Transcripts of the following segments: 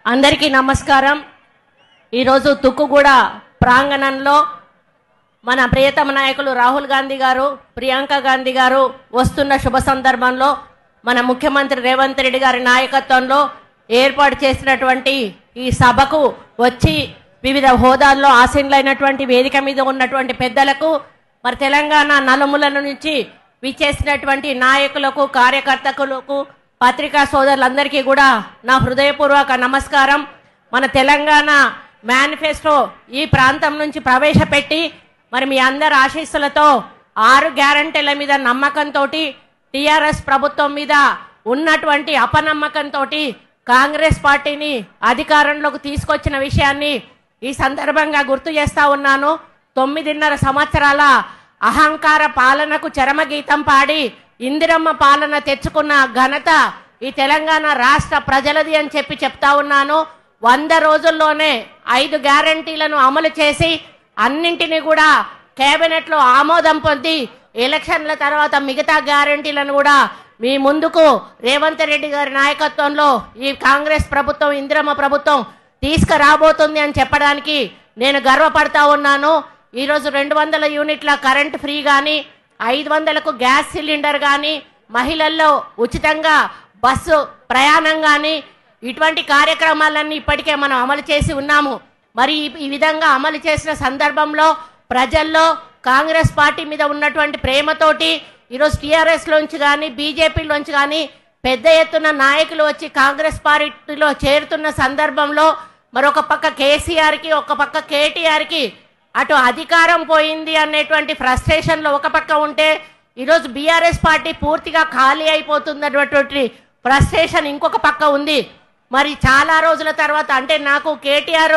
అందరికీ నమస్కారం। ఈరోజు తుక్కుగూడ ప్రాంగణంలో మన ప్రియతమ నాయకులు రాహుల్ గాంధీ గారు ప్రియాంక గాంధీ గారు వస్తున్న శుభ సందర్భంలో మన ముఖ్యమంత్రి రేవంత్ రెడ్డి గారి నాయకత్వంలో ఏర్పాటు చేసినటువంటి ఈ సభకు వచ్చి వివిధ హోదాల్లో ఆసీనులైనటువంటి వేదిక మీద ఉన్నటువంటి పెద్దలకు మరి తెలంగాణ నలుమూలల నుంచి విచ్చేసినటువంటి నాయకులకు కార్యకర్తలకు పత్రికా సోదరులందరికీ కూడా నా హృదయపూర్వక నమస్కారం। మన తెలంగాణ మేనిఫెస్టో ఈ ప్రాంతం నుంచి ప్రవేశపెట్టి మరి మీ అందరి ఆశీస్సులతో 6 గ్యారెంటీల మీద నమ్మకంతో టీఆర్ఎస్ ప్రభుత్వం మీద ఉన్నటువంటి అపనమ్మకంతో కాంగ్రెస్ పార్టీని అధికారంలోకి తీసుకొచ్చిన విషయాన్ని ఈ సందర్భంగా గుర్తు చేస్తా ఉన్నాను। 9.5 సంవత్సరాల అహంకార పాలనకు చరమగీతం పాడి ఇందిరమ్మ పాలన తెచ్చుకున్న ఘనత ఈ తెలంగాణ రాష్ట్ర ప్రజలది అని చెప్తా ఉన్నాను। 100 రోజుల్లోనే 5 గ్యారెంటీలను అమలు చేసి అన్నింటినీ కూడా కేబినెట్లో ఆమోదం పొంది ఎలక్షన్ల తర్వాత మిగతా గ్యారెంటీలను కూడా మీ ముందుకు రేవంత్ రెడ్డి గారి నాయకత్వంలో ఈ కాంగ్రెస్ ప్రభుత్వం ఇందిరమ్మ ప్రభుత్వం తీసుకురాబోతుంది అని చెప్పడానికి నేను గర్వపడతా ఉన్నాను। ఈరోజు 200 యూనిట్ల కరెంట్ ఫ్రీ కానీ 500కు గ్యాస్ సిలిండర్ కానీ మహిళల్లో ఉచితంగా బస్సు ప్రయాణం కానీ ఇటువంటి కార్యక్రమాలన్నీ ఇప్పటికే మనం అమలు చేసి ఉన్నాము। మరి ఈ విధంగా అమలు చేసిన సందర్భంలో ప్రజల్లో కాంగ్రెస్ పార్టీ మీద ఉన్నటువంటి ప్రేమతోటి ఈరోజు టీఆర్ఎస్లోంచి కానీ బీజేపీలోంచి కానీ పెద్ద ఎత్తున నాయకులు వచ్చి కాంగ్రెస్ పార్టీలో చేరుతున్న సందర్భంలో మరొక పక్క కేసీఆర్కి ఒక పక్క కేటీఆర్కి అటు అధికారం పోయింది అనేటువంటి ఫ్రస్ట్రేషన్లో ఒక పక్క ఉంటే ఈరోజు బీఆర్ఎస్ పార్టీ పూర్తిగా ఖాళీ అయిపోతున్నటువంటి ఫ్రస్ట్రేషన్ ఇంకొక పక్క ఉంది। మరి చాలా రోజుల తర్వాత అంటే నాకు కేటీఆర్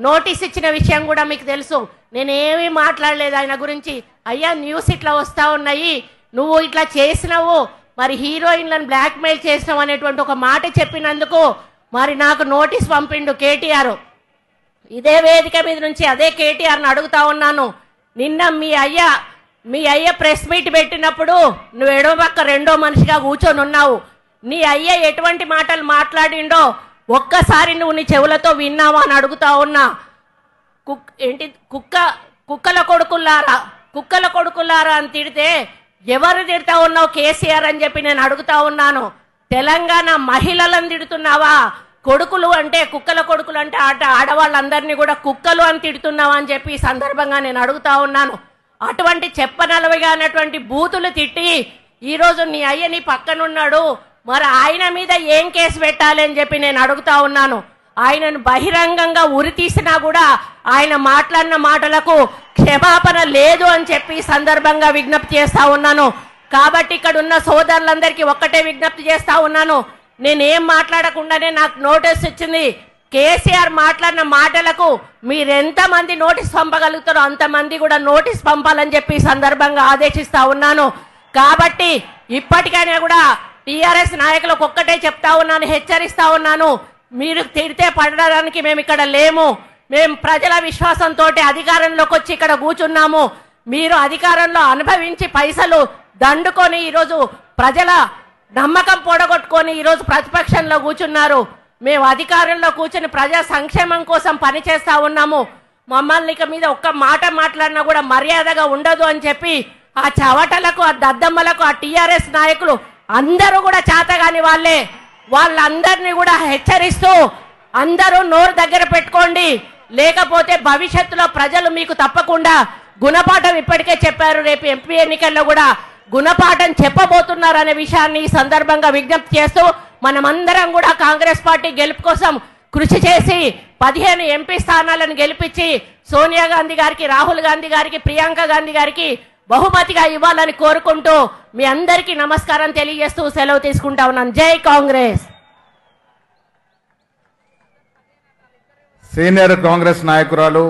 నోటీస్ ఇచ్చిన విషయం కూడా మీకు తెలుసు। నేనేమీ మాట్లాడలేదు ఆయన గురించి। అయ్యా న్యూస్ ఇట్లా వస్తూ ఉన్నాయి, నువ్వు ఇట్లా చేసినావు, మరి హీరోయిన్లను బ్లాక్మెయిల్ చేసినావు అనేటువంటి ఒక మాట చెప్పినందుకు మరి నాకు నోటీస్ పంపిండు కేటీఆర్। ఇదే వేదిక మీద నుంచి అదే కేటీఆర్ని అడుగుతా ఉన్నాను, నిన్న మీ అయ్య ప్రెస్ మీట్ పెట్టినప్పుడు నువ్వు ఎడమ పక్క రెండో మనిషిగా కూర్చొని ఉన్నావు, నీ అయ్య ఎటువంటి మాటలు మాట్లాడిండో ఒక్కసారి నువ్వు నీ చెవులతో విన్నావా అని అడుగుతా ఉన్నా। కుక్కల కొడుకులారా అని తిడితే ఎవరు తిడతా ఉన్నావు కేసీఆర్ అని చెప్పి నేను అడుగుతా ఉన్నాను। తెలంగాణ మహిళలను తిడుతున్నావా? కొడుకులు అంటే కుక్కల కొడుకులు అంటే ఆడవాళ్ళందరినీ కూడా కుక్కలు అని తిడుతున్నావా అని చెప్పి ఈ సందర్భంగా నేను అడుగుతా ఉన్నాను। అటువంటి చెప్పనలవిగా అన్నటువంటి బూతులు తిట్టి ఈరోజు నీ అయ్య నీ పక్కనున్నాడు, మరి ఆయన మీద ఏం కేసు పెట్టాలి అని చెప్పి నేను అడుగుతా ఉన్నాను। ఆయనను బహిరంగంగా ఉరి తీసినా కూడా ఆయన మాట్లాడిన మాటలకు క్షమాపణ లేదు అని చెప్పి ఈ సందర్భంగా విజ్ఞప్తి చేస్తా ఉన్నాను। కాబట్టి ఇక్కడ ఉన్న సోదరులందరికీ ఒక్కటే విజ్ఞప్తి చేస్తా ఉన్నాను, నేనేం మాట్లాడకుండానే నాకు నోటీస్ ఇచ్చింది। కేసీఆర్ మాట్లాడిన మాటలకు మీరెంతమంది నోటీస్ పంపగలుగుతారో అంతమంది కూడా నోటీస్ పంపాలని చెప్పి ఈ సందర్భంగా ఆదేశిస్తా ఉన్నాను। కాబట్టి ఇప్పటికైనా కూడా టీఆర్ఎస్ నాయకులకు ఒక్కటే చెప్తా ఉన్నాను, హెచ్చరిస్తా ఉన్నాను, మీరు తిడితే పడడానికి మేము ఇక్కడ లేము, మేము ప్రజల విశ్వాసంతో అధికారంలోకి వచ్చి ఇక్కడ కూర్చున్నాము। మీరు అధికారంలో అనుభవించి పైసలు దండుకొని ఈరోజు ప్రజల నమ్మకం పొడగొట్టుకొని ఈరోజు ప్రతిపక్షంలో కూర్చున్నారు। మేము అధికారంలో కూర్చొని ప్రజా సంక్షేమం కోసం పనిచేస్తా ఉన్నాము, మమ్మల్ని ఇక మీద ఒక్క మాట మాట్లాడినా కూడా మర్యాదగా ఉండదు అని చెప్పి ఆ చవటలకు ఆ దద్దమ్మలకు ఆ టీఆర్ఎస్ నాయకులు అందరూ కూడా చేతగాని వాళ్ళందరినీ కూడా హెచ్చరిస్తూ అందరూ నోరు దగ్గర పెట్టుకోండి, లేకపోతే భవిష్యత్తులో ప్రజలు మీకు తప్పకుండా గుణపాఠం ఇప్పటికే చెప్పారు, రేపు ఎంపీ ఎన్నికల్లో కూడా గుణపాఠం చెప్పబోతున్నారు అనే విషయాన్ని ఈ సందర్భంగా విజ్ఞప్తి చేస్తూ మనమందరం కూడా కాంగ్రెస్ పార్టీ గెలుపు కోసం కృషి చేసి 15 ఎంపీ స్థానాలను గెలిపించి సోనియా గాంధీ గారికి, రాహుల్ గాంధీ గారికి, ప్రియాంక గాంధీ గారికి బహుమతిగా ఇవ్వాలని కోరుకుంటూ మీ అందరికీ నమస్కారం తెలియజేస్తూ సెలవు తీసుకుంటా ఉన్నాను। జై కాంగ్రెస్। సీనియర్ కాంగ్రెస్ నాయకురాలు